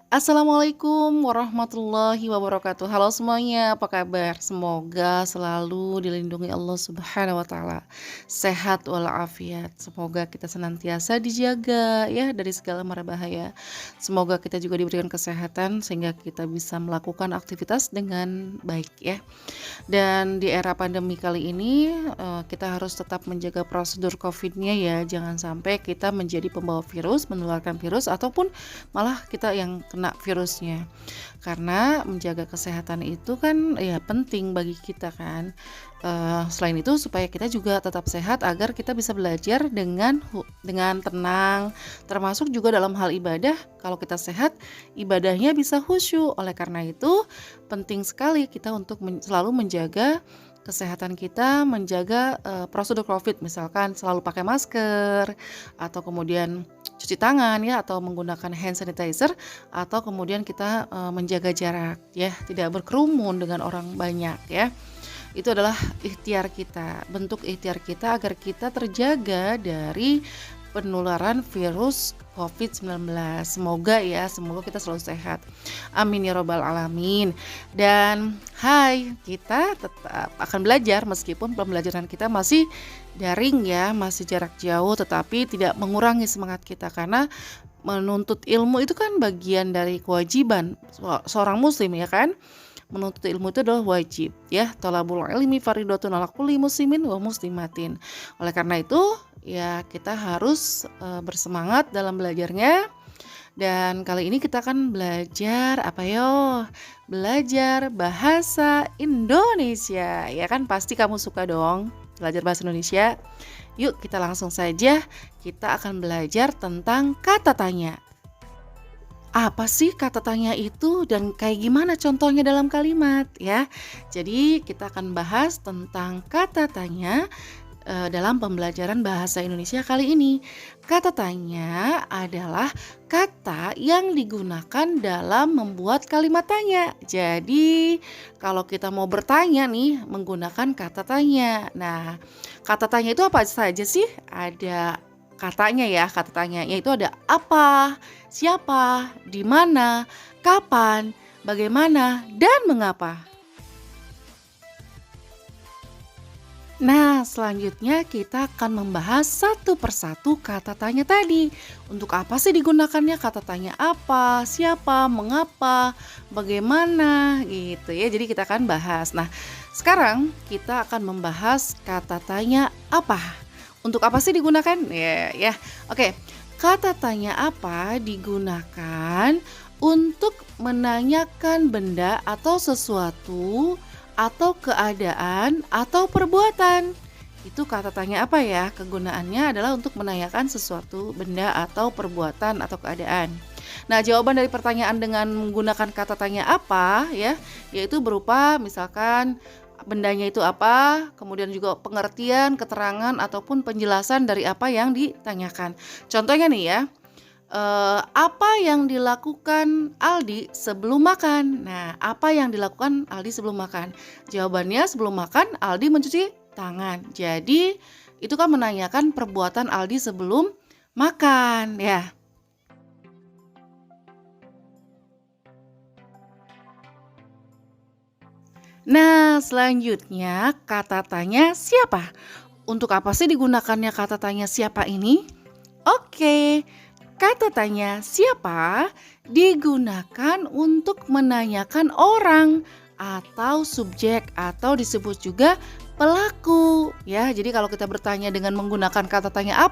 Assalamualaikum warahmatullahi wabarakatuh. Halo semuanya, apa kabar? Semoga selalu dilindungi Allah Subhanahu wa taala. Sehat walafiat. Semoga kita senantiasa dijaga ya dari segala mara bahaya. Semoga kita juga diberikan kesehatan sehingga kita bisa melakukan aktivitas dengan baik ya. Dan di era pandemi kali ini, kita harus tetap menjaga prosedur Covid-nya ya, jangan sampai kita menjadi pembawa virus, menularkan virus, ataupun malah kita yang kena virusnya. Karena menjaga kesehatan itu kan ya penting bagi kita kan. Selain itu supaya kita juga tetap sehat agar kita bisa belajar dengan tenang, termasuk juga dalam hal ibadah, kalau kita sehat, ibadahnya bisa khusyuk. Oleh karena itu, penting sekali kita untuk selalu menjaga kesehatan kita, menjaga, prosedur Covid, misalkan selalu pakai masker, atau kemudian cuci tangan ya, atau menggunakan hand sanitizer, atau kemudian kita, menjaga jarak ya, tidak berkerumun dengan orang banyak ya. Itu adalah ikhtiar kita, bentuk ikhtiar kita agar kita terjaga dari penularan virus COVID-19. Semoga ya, semoga kita selalu sehat. Amin ya robbal alamin. Dan kita tetap akan belajar meskipun pembelajaran kita masih daring ya, masih jarak jauh, tetapi tidak mengurangi semangat kita karena menuntut ilmu itu kan bagian dari kewajiban seorang muslim ya kan. Menuntut ilmu itu adalah wajib ya, thalabul ilmi fardhatun 'ala kulli muslimin wa muslimatin. Oleh karena itu ya kita harus bersemangat dalam belajarnya. Dan kali ini kita akan belajar apa yo? Belajar bahasa Indonesia. Ya kan pasti kamu suka dong belajar bahasa Indonesia. Yuk kita langsung saja, kita akan belajar tentang kata tanya. Apa sih kata tanya itu dan kayak gimana contohnya dalam kalimat ya. Jadi kita akan bahas tentang kata tanya dalam pembelajaran bahasa Indonesia kali ini. Kata tanya adalah kata yang digunakan dalam membuat kalimat tanya. Jadi kalau kita mau bertanya nih menggunakan kata tanya. Nah, kata tanya itu apa saja sih? Ada katanya ya, kata tanya yaitu ada apa, siapa, di mana, kapan, bagaimana, dan mengapa. Nah, selanjutnya kita akan membahas satu persatu kata tanya tadi. Untuk apa sih digunakannya kata tanya apa, siapa, mengapa, bagaimana gitu ya. Jadi kita akan bahas. Nah, sekarang kita akan membahas kata tanya apa. Untuk apa sih digunakan? Ya. Oke. Kata tanya apa digunakan untuk menanyakan benda atau sesuatu atau keadaan atau perbuatan. Itu kata tanya apa ya? Kegunaannya adalah untuk menanyakan sesuatu, benda atau perbuatan atau keadaan. Nah, jawaban dari pertanyaan dengan menggunakan kata tanya apa ya, yaitu berupa misalkan bendanya itu apa, kemudian juga pengertian, keterangan ataupun penjelasan dari apa yang ditanyakan. Contohnya nih ya, apa yang dilakukan Aldi sebelum makan? Nah, apa yang dilakukan Aldi sebelum makan? Jawabannya sebelum makan Aldi mencuci tangan. Jadi itu kan menanyakan perbuatan Aldi sebelum makan ya. Nah, selanjutnya kata tanya siapa? Untuk apa sih digunakannya kata tanya siapa ini? Oke, kata tanya siapa digunakan untuk menanyakan orang atau subjek atau disebut juga pelaku ya. Jadi kalau kita bertanya dengan menggunakan kata tanya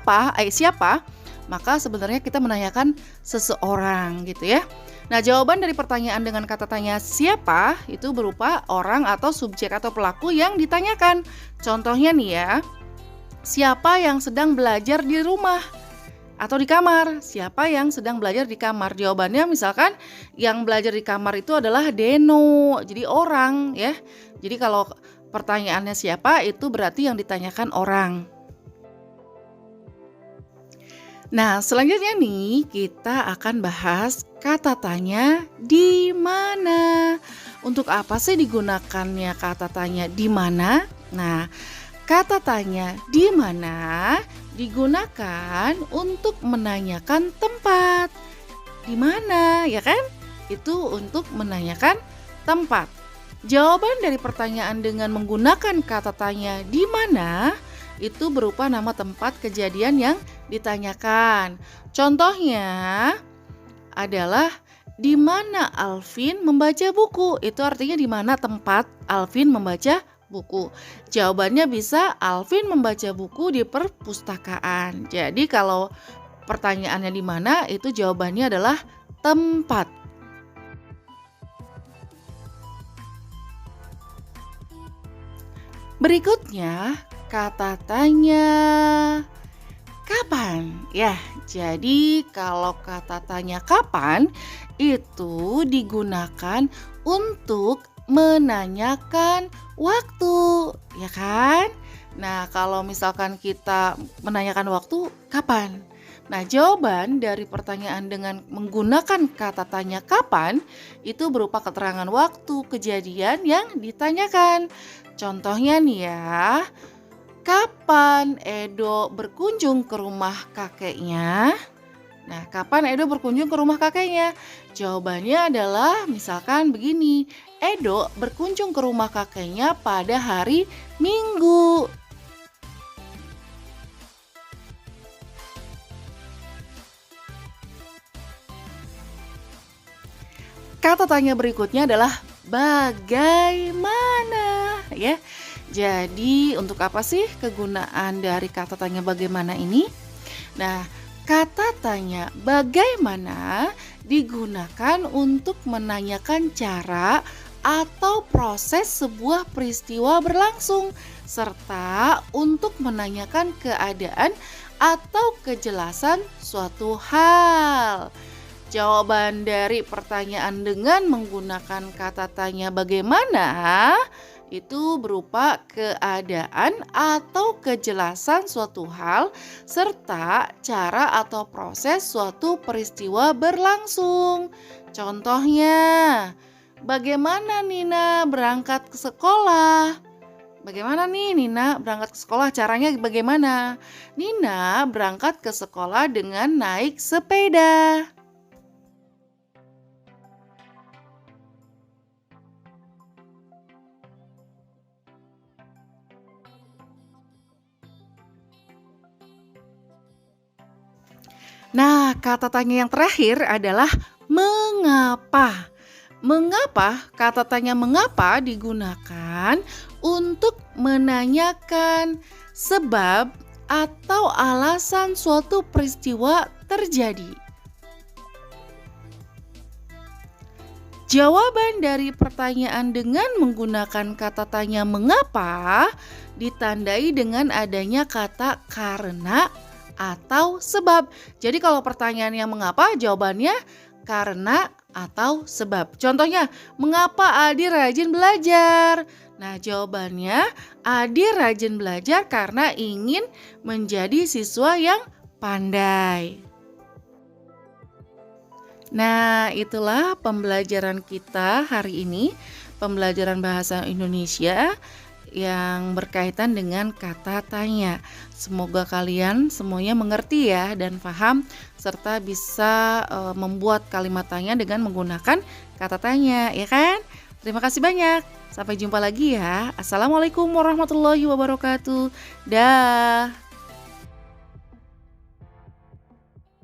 siapa, maka sebenarnya kita menanyakan seseorang gitu ya. Nah, jawaban dari pertanyaan dengan kata tanya siapa itu berupa orang atau subjek atau pelaku yang ditanyakan. Contohnya nih ya, siapa yang sedang belajar di rumah atau di kamar? Siapa yang sedang belajar di kamar? Jawabannya misalkan yang belajar di kamar itu adalah Deno. Jadi orang ya. Jadi kalau pertanyaannya siapa itu berarti yang ditanyakan orang. Nah, selanjutnya nih kita akan bahas kata tanya di mana. Untuk apa sih digunakannya kata tanya di mana? Nah, kata tanya di mana digunakan untuk menanyakan tempat. Di mana, ya kan? itu untuk menanyakan tempat. Jawaban dari pertanyaan dengan menggunakan kata tanya di mana itu berupa nama tempat kejadian yang ditanyakan. Contohnya adalah di mana Alvin membaca buku. Itu artinya di mana tempat Alvin membaca buku. Jawabannya bisa Alvin membaca buku di perpustakaan. Jadi kalau pertanyaannya di mana, itu jawabannya adalah tempat. Berikutnya, kata tanya kapan? Ya, jadi kalau kata tanya kapan itu digunakan untuk menanyakan waktu, ya kan? Nah, kalau misalkan kita menanyakan waktu, kapan? Nah, jawaban dari pertanyaan dengan menggunakan kata tanya kapan itu berupa keterangan waktu kejadian yang ditanyakan. Contohnya nih ya, kapan Edo berkunjung ke rumah kakeknya? Nah, kapan Edo berkunjung ke rumah kakeknya? Jawabannya adalah misalkan begini, Edo berkunjung ke rumah kakeknya pada hari Minggu. Kata tanya berikutnya adalah bagaimana, ya. Jadi untuk apa sih kegunaan dari kata tanya bagaimana ini? Nah, kata tanya bagaimana digunakan untuk menanyakan cara atau proses sebuah peristiwa berlangsung serta untuk menanyakan keadaan atau kejelasan suatu hal. Jawaban dari pertanyaan dengan menggunakan kata tanya bagaimana itu berupa keadaan atau kejelasan suatu hal serta cara atau proses suatu peristiwa berlangsung. Contohnya, bagaimana Nina berangkat ke sekolah? Bagaimana nih Nina berangkat ke sekolah? Caranya bagaimana? Nina berangkat ke sekolah dengan naik sepeda. Nah, kata tanya yang terakhir adalah mengapa. Mengapa? Kata tanya mengapa digunakan untuk menanyakan sebab atau alasan suatu peristiwa terjadi. Jawaban dari pertanyaan dengan menggunakan kata tanya mengapa ditandai dengan adanya kata karena atau sebab. Jadi kalau pertanyaannya mengapa, jawabannya karena atau sebab. Contohnya, mengapa Adi rajin belajar? Nah, jawabannya Adi rajin belajar karena ingin menjadi siswa yang pandai. Nah, itulah pembelajaran kita hari ini, pembelajaran bahasa Indonesia yang berkaitan dengan kata tanya. Semoga kalian semuanya mengerti ya dan paham serta bisa membuat kalimat tanya dengan menggunakan kata tanya, ya kan? Terima kasih banyak. Sampai jumpa lagi ya. Assalamualaikum warahmatullahi wabarakatuh. Dah.